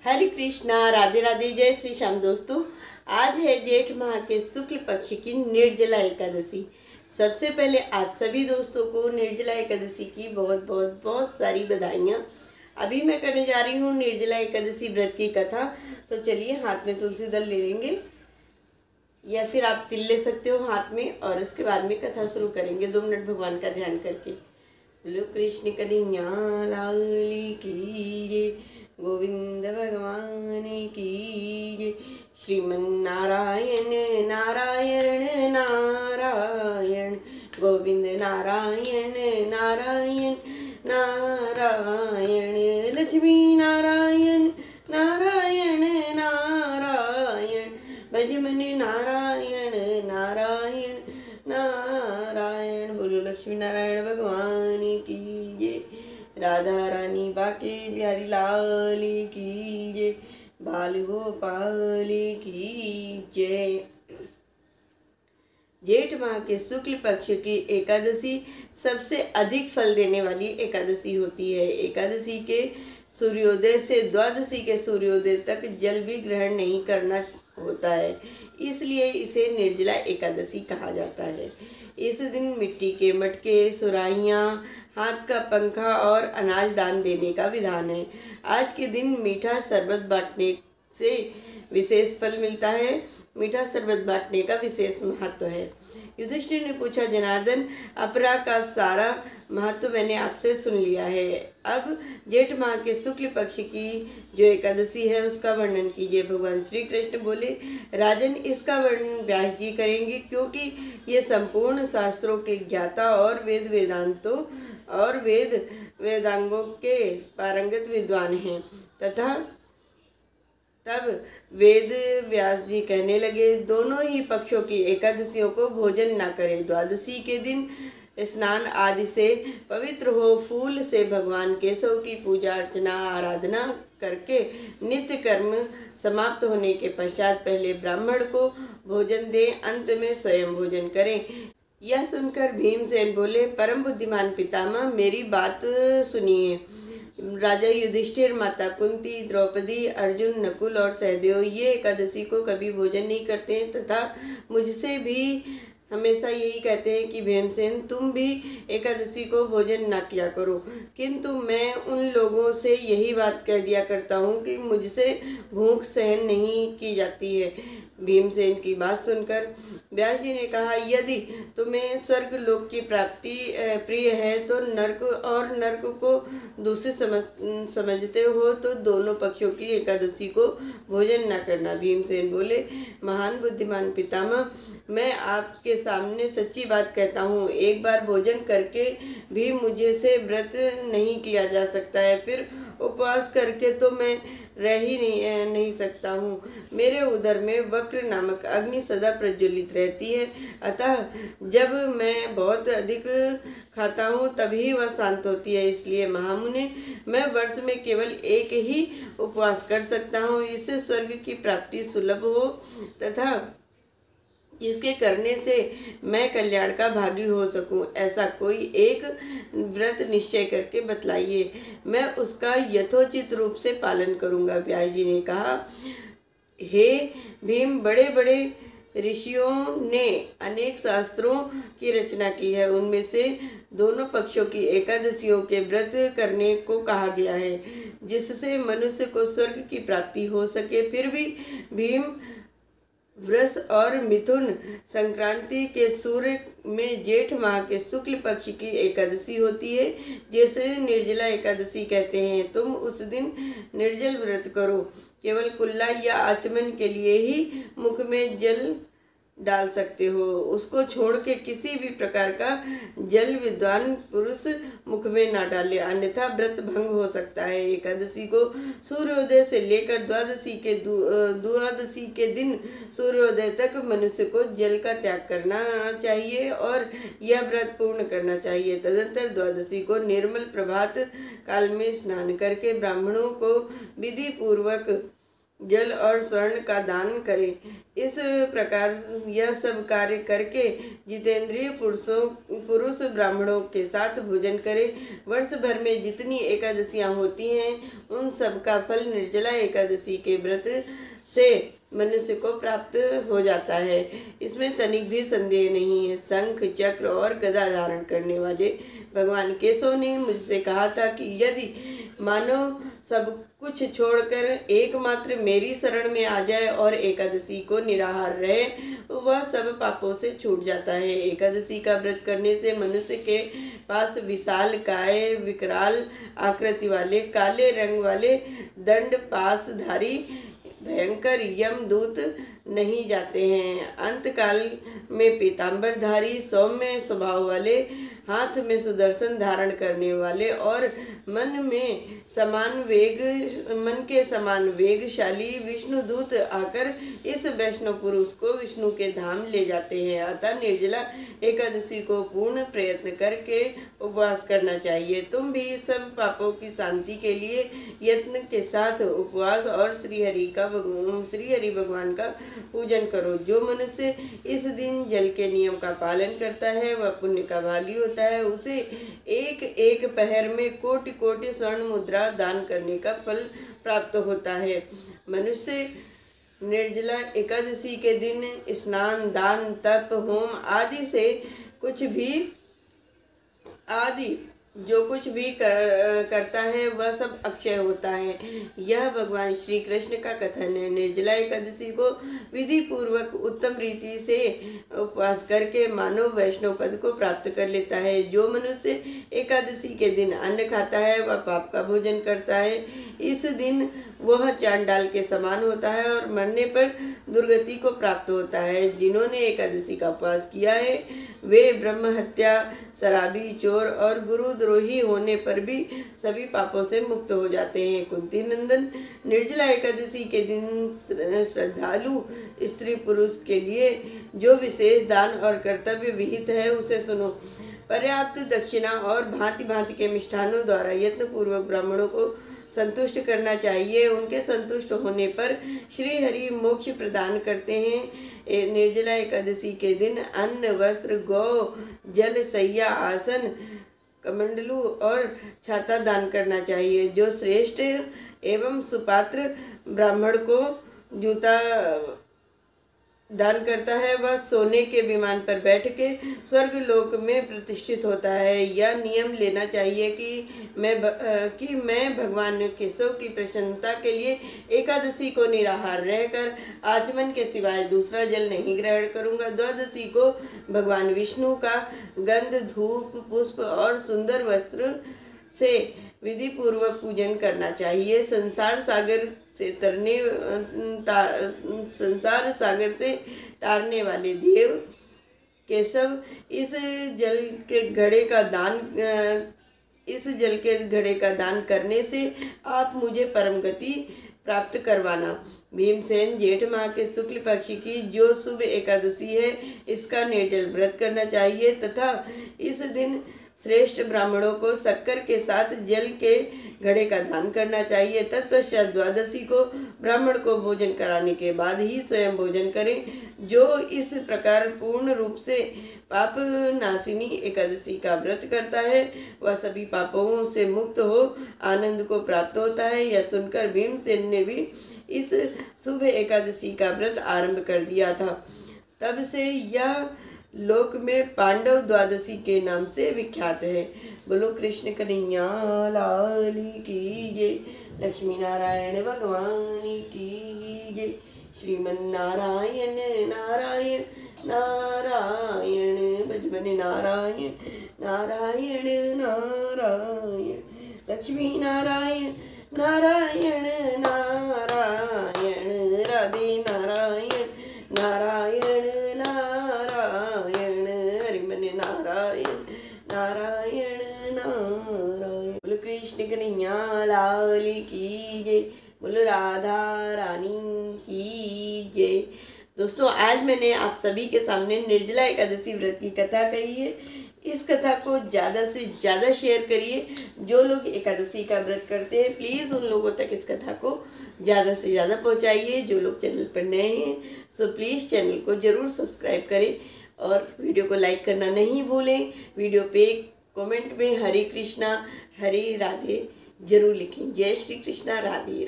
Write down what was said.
हरे कृष्णा, राधे राधे, जय श्री श्याम। दोस्तों, आज है जेठ माह के शुक्ल पक्ष की निर्जला एकादशी। सबसे पहले आप सभी दोस्तों को निर्जला एकादशी की बहुत बहुत बहुत सारी बधाइयाँ। अभी मैं करने जा रही हूँ निर्जला एकादशी व्रत की कथा। तो चलिए, हाथ में तुलसी दल ले लेंगे या फिर आप तिल ले सकते हो हाथ में, और उसके बाद में कथा शुरू करेंगे 2 मिनट भगवान का ध्यान करके। बोलो कृष्ण कन्हैया लाल की जय, गोविंद भगवान की जय। श्रीमन नारायण नारायण नारायण, गोविंद नारायण नारायण नारायण, लक्ष्मी नारायण नारायण नारायण, भजमन नारायण नारायण नारायण। बोलो लक्ष्मी नारायण भगवान की जय। राधा रानी बाके बिहारी लाल की जय, बाल गोपाल की जय। जेठ माह के शुक्ल पक्ष की एकादशी सबसे अधिक फल देने वाली एकादशी होती है। एकादशी के सूर्योदय से द्वादशी के सूर्योदय तक जल भी ग्रहण नहीं करना होता है, इसलिए इसे निर्जला एकादशी कहा जाता है। इस दिन मिट्टी के मटके, सुराहियाँ, हाथ का पंखा और अनाज दान देने का विधान है। आज के दिन मीठा शरबत बांटने से विशेष फल मिलता है। मीठा शरबत बांटने का विशेष महत्व है। युधिष्ठिर ने पूछा, जनार्दन, अपरा का सारा महत्व मैंने आपसे सुन लिया है। अब जेठ माह के शुक्ल पक्ष की जो एकादशी है उसका वर्णन कीजिए। भगवान श्री कृष्ण बोले, राजन, इसका वर्णन व्यास जी करेंगे, क्योंकि ये संपूर्ण शास्त्रों के ज्ञाता और वेदांतों और वेदांगों के पारंगत विद्वान हैं। तब वेद व्यास जी कहने लगे, दोनों ही पक्षों की एकादशियों को भोजन न करें। द्वादशी के दिन स्नान आदि से पवित्र हो फूल से भगवान केशव की पूजा अर्चना आराधना करके नित्य कर्म समाप्त होने के पश्चात पहले ब्राह्मण को भोजन दें, अंत में स्वयं भोजन करें। यह सुनकर भीमसेन बोले, परम बुद्धिमान पितामह, मेरी बात सुनिए। राजा युधिष्ठिर, माता कुंती, द्रौपदी, अर्जुन, नकुल और सहदेव ये एकादशी को कभी भोजन नहीं करते हैं तथा मुझसे भी हमेशा यही कहते हैं कि भीमसेन, तुम भी एकादशी को भोजन ना किया करो, किंतु मैं उन लोगों से यही बात कह दिया करता हूँ कि मुझसे भूख सहन नहीं की जाती है। भीमसेन की बात सुनकर व्यास जी ने कहा, यदि तुम्हें स्वर्ग लोक की प्राप्ति प्रिय है तो नर्क को दूषित समझते हो तो दोनों पक्षों की एकादशी को भोजन न करना। भीमसेन बोले, महान बुद्धिमान पितामह, मैं आपके सामने सच्ची बात कहता हूँ, एक बार भोजन करके भी मुझे से व्रत नहीं किया जा सकता है, फिर उपवास करके तो मैं रह ही नहीं सकता हूँ। मेरे उदर में वक्र नामक अग्नि सदा प्रज्वलित रहती है, अतः जब मैं बहुत अधिक खाता हूँ तभी वह शांत होती है। इसलिए महामुने, मैं वर्ष में केवल एक ही उपवास कर सकता हूँ, इससे स्वर्ग की प्राप्ति सुलभ हो तथा इसके करने से मैं कल्याण का भागी हो सकूं। ऐसा कोई एक व्रत निश्चय करके बतलाइए, मैं उसका यथोचित रूप से पालन करूंगा। व्यास जी ने कहा, हे भीम, बड़े बड़े ऋषियों ने अनेक शास्त्रों की रचना की है, उनमें से दोनों पक्षों की एकादशियों के व्रत करने को कहा गया है, जिससे मनुष्य को स्वर्ग की प्राप्ति हो सके। फिर भी भीम, वृष और मिथुन संक्रांति के सूर्य में जेठ माह के शुक्ल पक्ष की एकादशी होती है, जैसे निर्जला एकादशी कहते हैं। तुम उस दिन निर्जल व्रत करो, केवल कुल्ला या आचमन के लिए ही मुख में जल डाल सकते हो, उसको छोड़ के किसी भी प्रकार का जल विद्वान पुरुष मुख में ना डाले, अन्यथा व्रत भंग हो सकता है। एकादशी को सूर्योदय से लेकर द्वादशी के दिन सूर्योदय तक मनुष्य को जल का त्याग करना चाहिए और यह व्रत पूर्ण करना चाहिए। तदंतर द्वादशी को निर्मल प्रभात काल में स्नान करके ब्राह्मणों को विधि पूर्वक जल और स्वर्ण का दान करें। इस प्रकार यह सब कार्य करके जितेंद्रिय पुरुष ब्राह्मणों के साथ भोजन करें। वर्ष भर में जितनी एकादशियां होती हैं उन सब का फल निर्जला एकादशी के व्रत से मनुष्य को प्राप्त हो जाता है। इसमें तनिक भी संदेह नहीं है। शंख चक्र और गदा धारण करने वाले भगवान केशव ने मुझसे कहा था कि यदि मानव सब कुछ छोड़कर एकमात्र मेरी शरण में आ जाए और एकादशी को निराहार रहे तो वह सब पापों से छूट जाता है। एकादशी का व्रत करने से मनुष्य के पास विशाल काय, विकराल आकृति वाले, काले रंग वाले दंड पासधारी भयंकर यमदूत नहीं जाते हैं। अंतकाल में पीताम्बरधारी, सौम्य स्वभाव वाले, हाथ में सुदर्शन धारण करने वाले और मन के समान वेगशाली विष्णुदूत आकर इस वैष्णव पुरुष को विष्णु के धाम ले जाते हैं। अतः निर्जला एकादशी को पूर्ण प्रयत्न करके उपवास करना चाहिए। तुम भी सब पापों की शांति के लिए यत्न के साथ उपवास और श्री हरि भगवान का पूजन करो। जो मनुष्य इस दिन जल के नियम का पालन करता है वह पुण्य का भागी होता है। उसे एक एक पहर में कोटि कोटि स्वर्ण मुद्रा दान करने का फल प्राप्त होता है। मनुष्य निर्जला एकादशी के दिन स्नान, दान, तप, होम आदि से जो कुछ भी करता है वह सब अक्षय होता है। यह भगवान श्री कृष्ण का कथन है। निर्जला एकादशी को विधि पूर्वक उत्तम रीति से उपवास करके मानव वैष्णव पद को प्राप्त कर लेता है। जो मनुष्य एकादशी के दिन अन्न खाता है वह पाप का भोजन करता है। इस दिन वह चांडाल के समान होता है और मरने पर दुर्गति को प्राप्त होता है। जिन्होंने एकादशी का उपवास किया है वे ब्रह्म हत्या, शराबी, चोर और गुरुद्रोही होने पर भी सभी पापों से मुक्त हो जाते हैं। कुंती नंदन, निर्जला एकादशी के दिन श्रद्धालु स्त्री पुरुष के लिए जो विशेष दान और कर्तव्य विहित है उसे सुनो। पर्याप्त दक्षिणा और भांति भांति के मिष्ठानों द्वारा यत्न पूर्वक ब्राह्मणों को संतुष्ट करना चाहिए। उनके संतुष्ट होने पर श्री हरि मोक्ष प्रदान करते हैं। निर्जला एकादशी के दिन अन्न, वस्त्र, गौ, जल, सैया, आसन, कमंडलू और छाता दान करना चाहिए। जो श्रेष्ठ एवं सुपात्र ब्राह्मण को जूता दान करता है वह सोने के विमान पर बैठ के स्वर्ग लोक में प्रतिष्ठित होता है। यह नियम लेना चाहिए कि मैं भगवान केशव की प्रसन्नता के लिए एकादशी को निराहार रहकर आचमन के सिवाय दूसरा जल नहीं ग्रहण करूंगा। द्वादशी को भगवान विष्णु का गंध, धूप, पुष्प और सुंदर वस्त्र से विधि पूर्वक पूजन करना चाहिए। संसार सागर से तारने वाले देव केशव, इस जल के घड़े का दान करने से आप मुझे परम गति प्राप्त करवाना। भीमसेन, जेठ माह के शुक्ल पक्ष की जो शुभ एकादशी है इसका निर्जल व्रत करना चाहिए तथा इस दिन श्रेष्ठ ब्राह्मणों को शक्कर के साथ जल के घड़े का दान करना चाहिए। तत्पश्चात द्वादशी को ब्राह्मण को भोजन कराने के बाद ही स्वयं भोजन करें। जो इस प्रकार पूर्ण रूप से पाप नाशिनी एकादशी का व्रत करता है वह सभी पापों से मुक्त हो आनंद को प्राप्त होता है। यह सुनकर भीमसेन ने भी इस शुभ एकादशी का व्रत आरंभ कर दिया था। तब से यह लोक में पांडव द्वादशी के नाम से विख्यात है। बोलो कृष्ण कन्हैया लाल की जय। लक्ष्मी नारायण भगवान की जय। श्रीमन नारायण नारायण नारायण भजमन नारायण नारायण नारायण। लक्ष्मी नारायण नारायण नारायण राधे नारायण नारायण नारायण हरिमन नारायण नारायण नारायण। बोलो कृष्ण कन्हैया लाल की जय। बोलो राधा रानी की जय। दोस्तों, आज मैंने आप सभी के सामने निर्जला एकादशी व्रत की कथा कही है। इस कथा को ज़्यादा से ज़्यादा शेयर करिए। जो लोग एकादशी का व्रत करते हैं प्लीज़ उन लोगों तक इस कथा को ज़्यादा से ज़्यादा पहुंचाइए। जो लोग चैनल पर नए हैं सो प्लीज़ चैनल को ज़रूर सब्सक्राइब करें और वीडियो को लाइक करना नहीं भूलें। वीडियो पे कमेंट में हरे कृष्णा हरे राधे जरूर लिखें। जय श्री कृष्णा, राधे।